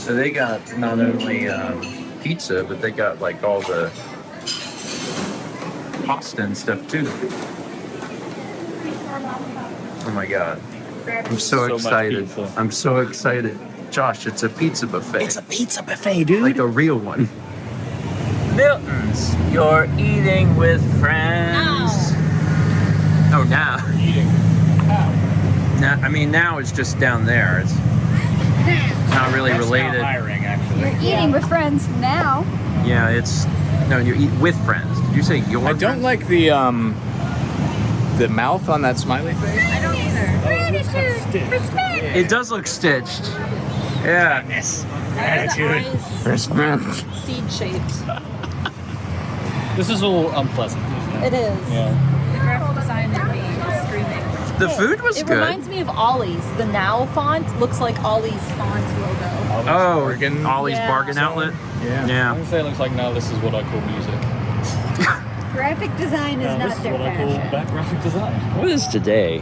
So they got not only pizza, but they got like all the pasta and stuff too. Oh my god. I'm so excited. I'm so excited. Josh, it's a pizza buffet. It's a pizza buffet, dude. Like a real one. Milton's, you're eating with friends. Oh, now. Eating. Now, I mean, now it's just down there. It's not really related. Now hiring, actually. You're eating with friends now. Yeah, it's no. You eat with friends. Did you say your? I don't like the mouth on that smiley face. I don't either. It does look stitched. Yeah. Attitude. Respect. Seed shaped. This is a little unpleasant, isn't it? It is. Yeah. The graphic design would be screaming. The food was It good. reminds me of Ollie's. The Now font looks like Ollie's font logo. Oh, Bargain. Ollie's Yeah. Bargain Outlet. Yeah. Yeah. I'm gonna say it looks like now this is what I call music. Graphic design is Now not this is their what I call passion. back graphic design. What is today?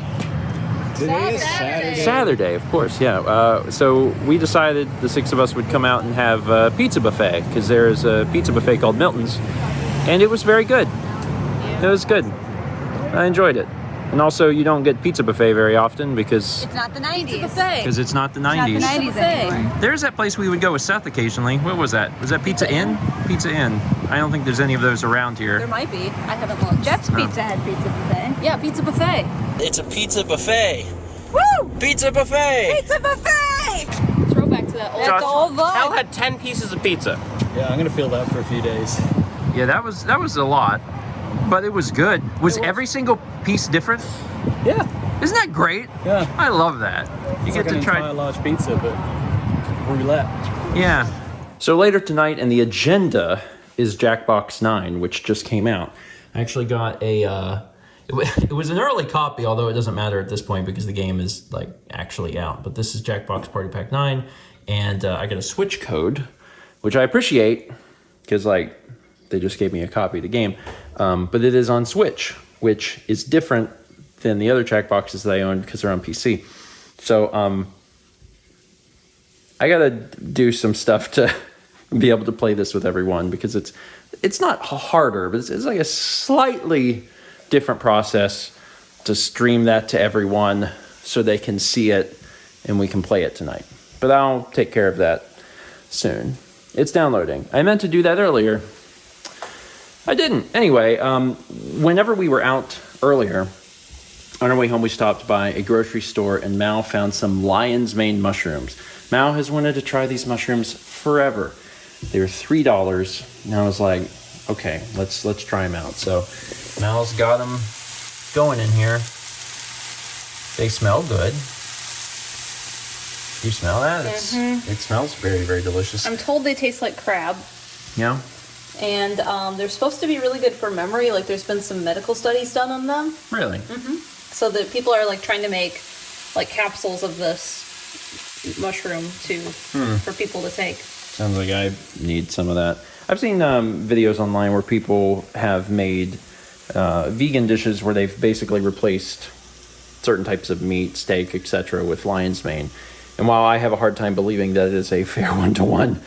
Today is Saturday. Saturday, of course, yeah. So we decided the six of us would come out and have a pizza buffet because there's a pizza buffet called Milton's, and it was very good. It was good. I enjoyed it. And also, you don't get pizza buffet very often because It's not the 90s. Buffet. it's not the Not the 90s. 90s Buffet. anymore. There's that place we would go with Seth occasionally. What was that? Was that Pizza Inn? Pizza Inn. I don't think there's any of those around There here. might be. I haven't looked. Jeff's Pizza had pizza buffet. Yeah, pizza buffet. It's a pizza buffet. Woo! Pizza buffet. Pizza buffet! Throwback to that old. Josh, old Hal vibe. had 10 pieces of pizza. Yeah, I'm gonna feel that for a few days. Yeah, that was a lot, but it was good. Was every single piece different? Yeah. Isn't that great? Yeah. I love that. You It's get like to an try. entire large pizza, but roulette. Yeah. So later tonight, and the agenda is Jackbox 9, which just came out. I actually got a. It was an early copy, although it doesn't matter at this point because the game is like actually out. But this is Jackbox Party Pack 9, and I got a Switch code, which I appreciate because like they just gave me a copy of the game. But it is on Switch, which is different than the other Jackboxes that I own because they're on PC. So I gotta do some stuff to be able to play this with everyone because it's not harder, but it's like a slightly different process to stream that to everyone so they can see it and we can play it tonight. But I'll take care of that soon. It's downloading. I meant to do that earlier. I didn't. Anyway, whenever we were out earlier, on our way home, we stopped by a grocery store and Mal found some lion's mane mushrooms. Mal has wanted to try these mushrooms forever. They were $3, and I was like, okay, let's try them out. So Mal's got them going in here. They smell good. You smell that? It smells very, very delicious. I'm told they taste like crab, Yeah? and they're supposed to be really good for memory. Like there's been some medical studies done on them, Really? so that people are like trying to make like capsules of this mushroom for people to take. Sounds like I need some of that. I've seen videos online where people have made vegan dishes where they've basically replaced certain types of meat, steak, etc. with lion's mane. And while I have a hard time believing that it is a fair one-to-one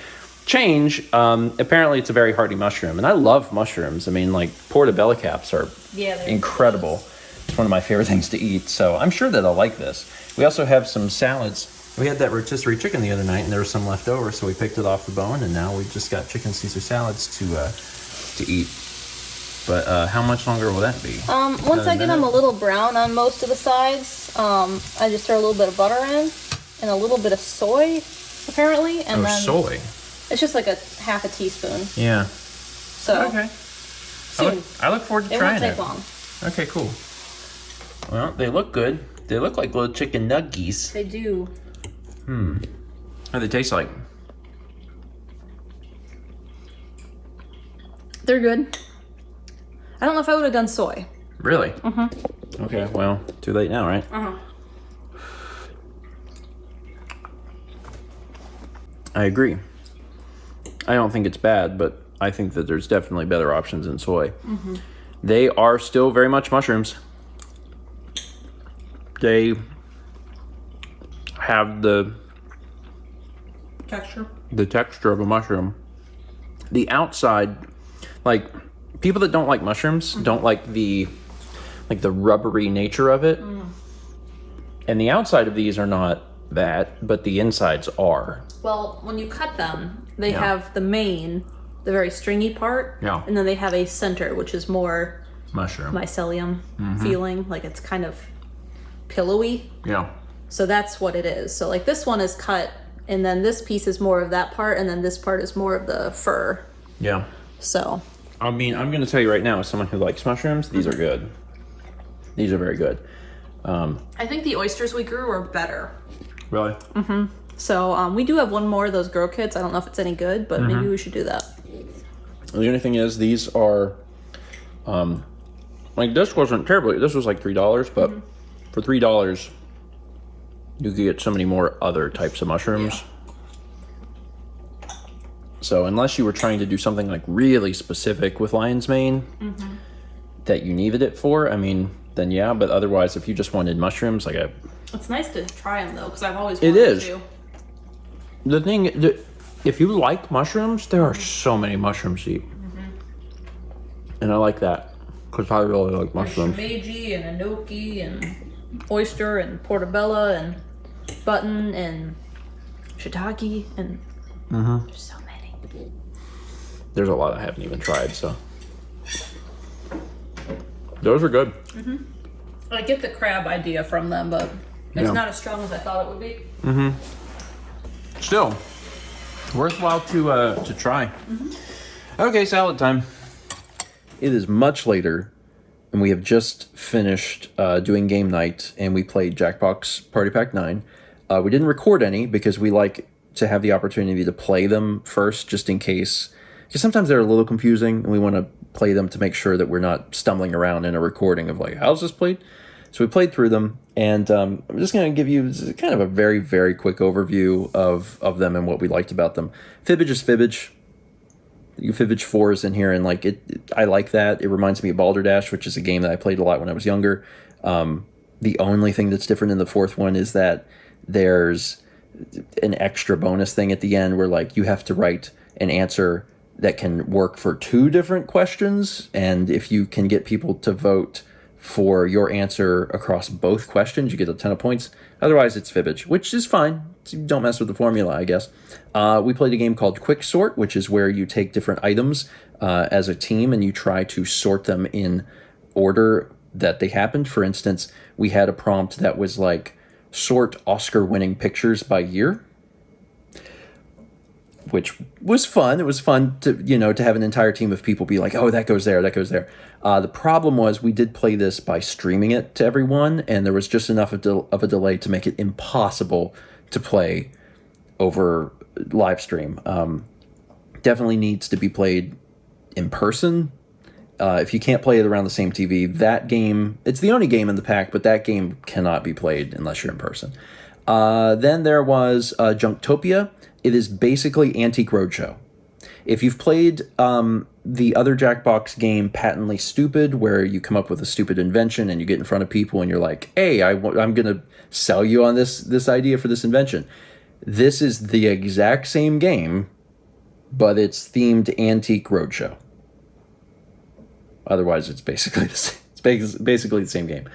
change, apparently it's a very hearty mushroom. And I love mushrooms. I mean, like portobello caps are Yeah, incredible. It's one of my favorite things to eat. So I'm sure that I'll like this. We also have some salads. We had that rotisserie chicken the other night, and there was some left over, so we picked it off the bone, and now we've just got chicken Caesar salads to eat. But how much longer will that be? Once I get them a little brown on most of the sides, I just throw a little bit of butter in and a little bit of soy, apparently, and then soy. it's just like a half a teaspoon. Yeah. So Okay. soon. I look forward to It trying won't it. take long. Okay, cool. Well, they look good. They look like little chicken nuggies. They do. How do they taste like? They're good. I don't know if I would have done soy. Really? Okay, well, too late now, right? I agree. I don't think it's bad, but I think that there's definitely better options than soy. They are still very much mushrooms. They have the Texture. the texture of a mushroom. The outside, like people that don't like mushrooms don't like the rubbery nature of it. And the outside of these are not that, but the insides are. Well, when you cut them, they Yeah. have the main, the very stringy part, Yeah. and then they have a center, which is more Mushroom. mycelium feeling, like it's kind of pillowy. Yeah. So that's what it is. So like this one is cut, and then this piece is more of that part, and then this part is more of the fur. Yeah. So I mean, I'm going to tell you right now, as someone who likes mushrooms, these are good. These are very good. I think the oysters we grew were better. Really? So we do have one more of those grow kits. I don't know if it's any good, but maybe we should do that. The only thing is, these are, like this wasn't terrible. This was like $3, but for $3, you could get so many more other types of mushrooms. So unless you were trying to do something like really specific with lion's mane that you needed it for, I mean, then yeah. But otherwise, if you just wanted mushrooms, like It's nice to try them though, because I've always It wanted is. to. the thing, if you like mushrooms, there are so many mushrooms to eat, and I like that because I really like mushrooms. Shimeji and enoki and oyster and portobello and button and shiitake and there's so many. There's a lot I haven't even tried, so those are good. I get the crab idea from them, but it's Yeah. not as strong as I thought it would be. Still worthwhile to try. Okay, salad time. It is much later, and we have just finished doing game night, and we played Jackbox Party Pack 9. We didn't record any because we like to have the opportunity to play them first, just in case, because sometimes they're a little confusing, and we want to play them to make sure that we're not stumbling around in a recording of like, how's this played? So we played through them, and I'm just going to give you kind of a very, very quick overview of them and what we liked about them. Fibbage is Fibbage. You Fibbage 4 is in here, and like I like that. It reminds me of Balderdash, which is a game that I played a lot when I was younger. The only thing that's different in the fourth one is that there's an extra bonus thing at the end where like you have to write an answer that can work for two different questions, and if you can get people to vote for your answer across both questions, you get a ton of points. Otherwise, it's Fibbage, which is fine. Don't mess with the formula, I guess. We played a game called Quick Sort, which is where you take different items as a team and you try to sort them in order that they happened. For instance, we had a prompt that was like, sort Oscar-winning pictures by year, which was fun. It was fun to, to have an entire team of people be like, oh, that goes there, that goes there. The problem was we did play this by streaming it to everyone, and there was just enough of a delay to make it impossible to play over live stream. Definitely needs to be played in person. If you can't play it around the same TV, that game, it's the only game in the pack, but that game cannot be played unless you're in person. Then there was Junktopia. It is basically Antique Roadshow. If you've played the other Jackbox game, Patently Stupid, where you come up with a stupid invention and you get in front of people and you're like, hey, I'm going to sell you on this idea for this invention. This is the exact same game, but it's themed Antique Roadshow. Otherwise, it's basically the same. It's basically the same game.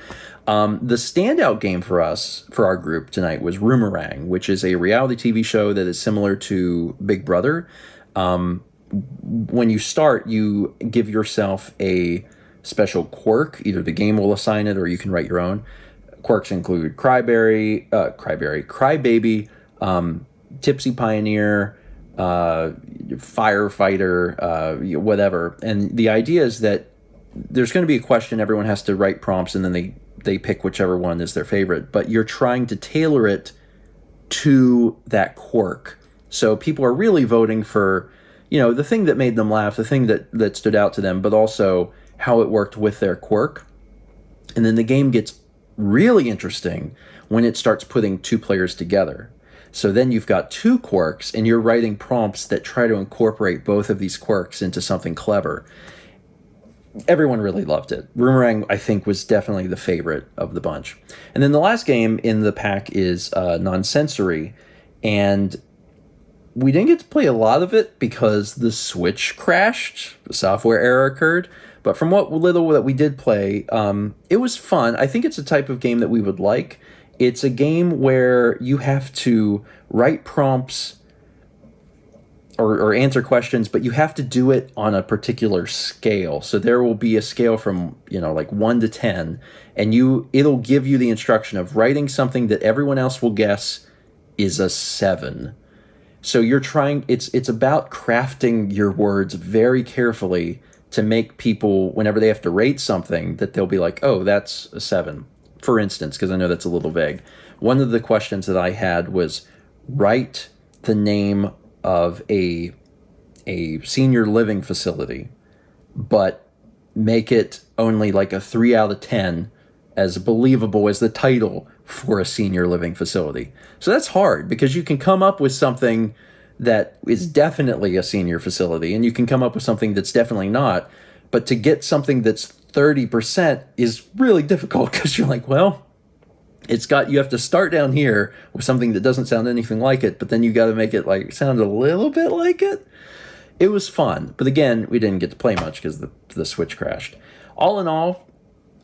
The standout game for us, for our group tonight, was Roomerang, which is a reality TV show that is similar to Big Brother. When you start, you give yourself a special quirk. Either the game will assign it or you can write your own. Quirks include Crybaby, Tipsy Pioneer, Firefighter, whatever. And the idea is that there's going to be a question, everyone has to write prompts, and then they pick whichever one is their favorite. But you're trying to tailor it to that quirk. So people are really voting for, the thing that made them laugh, the thing that stood out to them, but also how it worked with their quirk. And then the game gets really interesting when it starts putting two players together. So then you've got two quirks, and you're writing prompts that try to incorporate both of these quirks into something clever. Everyone really loved it. Roomerang, I think, was definitely the favorite of the bunch. And then the last game in the pack is Nonsensory. And we didn't get to play a lot of it because the Switch crashed, the software error occurred. But from what little that we did play, it was fun. I think it's a type of game that we would like. It's a game where you have to write prompts or answer questions, but you have to do it on a particular scale. So there will be a scale from, like 1 to 10, and it'll give you the instruction of writing something that everyone else will guess is a 7. So you're trying, it's about crafting your words very carefully to make people, whenever they have to rate something, that they'll be like, oh, that's a 7. For instance, because I know that's a little vague. One of the questions that I had was write the name of a senior living facility, but make it only like a 3 out of 10 as believable as the title for a senior living facility. So that's hard because you can come up with something that is definitely a senior facility, and you can come up with something that's definitely not. But to get something that's 30% is really difficult because you're like, well, you have to start down here with something that doesn't sound anything like it, but then you got to make it like sound a little bit like it. It was fun, but again, we didn't get to play much because the Switch crashed. All in all,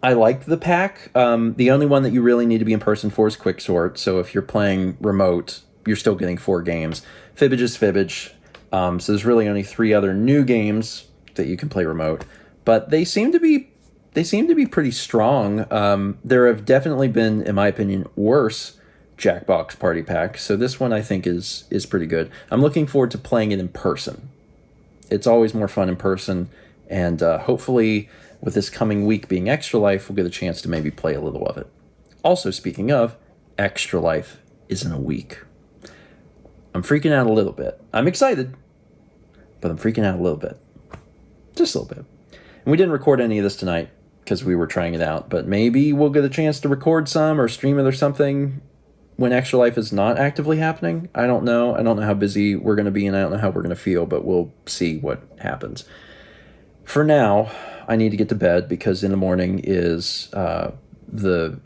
I liked the pack. The only one that you really need to be in person for is Quicksort. So if you're playing remote, you're still getting 4 games. Fibbage is Fibbage. So there's really only 3 other new games that you can play remote, but they seem to be pretty strong. There have definitely been, in my opinion, worse Jackbox party packs. So this one I think is pretty good. I'm looking forward to playing it in person. It's always more fun in person, and hopefully with this coming week being Extra Life, we'll get a chance to maybe play a little of it. Also, speaking of, Extra Life is in a week. I'm freaking out a little bit. I'm excited, but I'm freaking out a little bit. Just a little bit. And we didn't record any of this tonight because we were trying it out, but maybe we'll get a chance to record some or stream it or something when Extra Life is not actively happening. I don't know. I don't know how busy we're going to be, and I don't know how we're going to feel, but we'll see what happens. For now, I need to get to bed because in the morning is the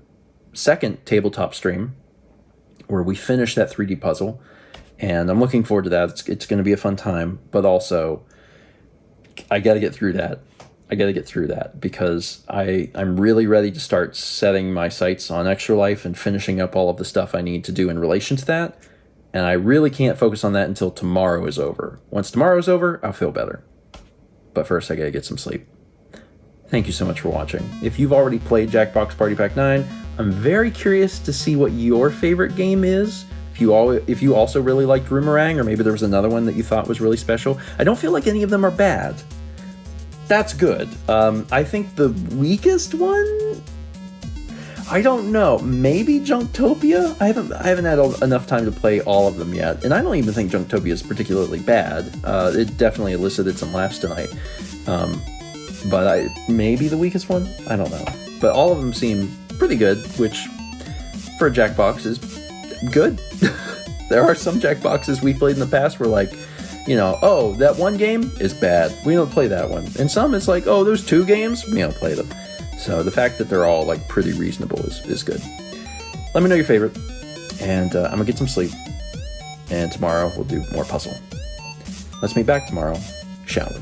second tabletop stream where we finish that 3D puzzle, and I'm looking forward to that. It's going to be a fun time, but also I got to get through that. Because I'm really ready to start setting my sights on Extra Life and finishing up all of the stuff I need to do in relation to that. And I really can't focus on that until tomorrow is over. Once tomorrow is over, I'll feel better. But first, I gotta get some sleep. Thank you so much for watching. If you've already played Jackbox Party Pack 9, I'm very curious to see what your favorite game is. If you also really liked Roomerang, or maybe there was another one that you thought was really special. I don't feel like any of them are bad. That's good. I think the weakest one, I don't know. Maybe Junktopia? I haven't had enough time to play all of them yet, and I don't even think Junktopia is particularly bad. It definitely elicited some laughs tonight. But maybe the weakest one? I don't know. But all of them seem pretty good, which for a Jackbox is good. There are some Jackboxes we played in the past where like, oh, that one game is bad. We don't play that one. And some it's like, oh, there's 2 games. We don't play them. So the fact that they're all like pretty reasonable is good. Let me know your favorite. And I'm gonna get some sleep. And tomorrow we'll do more puzzle. Let's meet back tomorrow, shall we?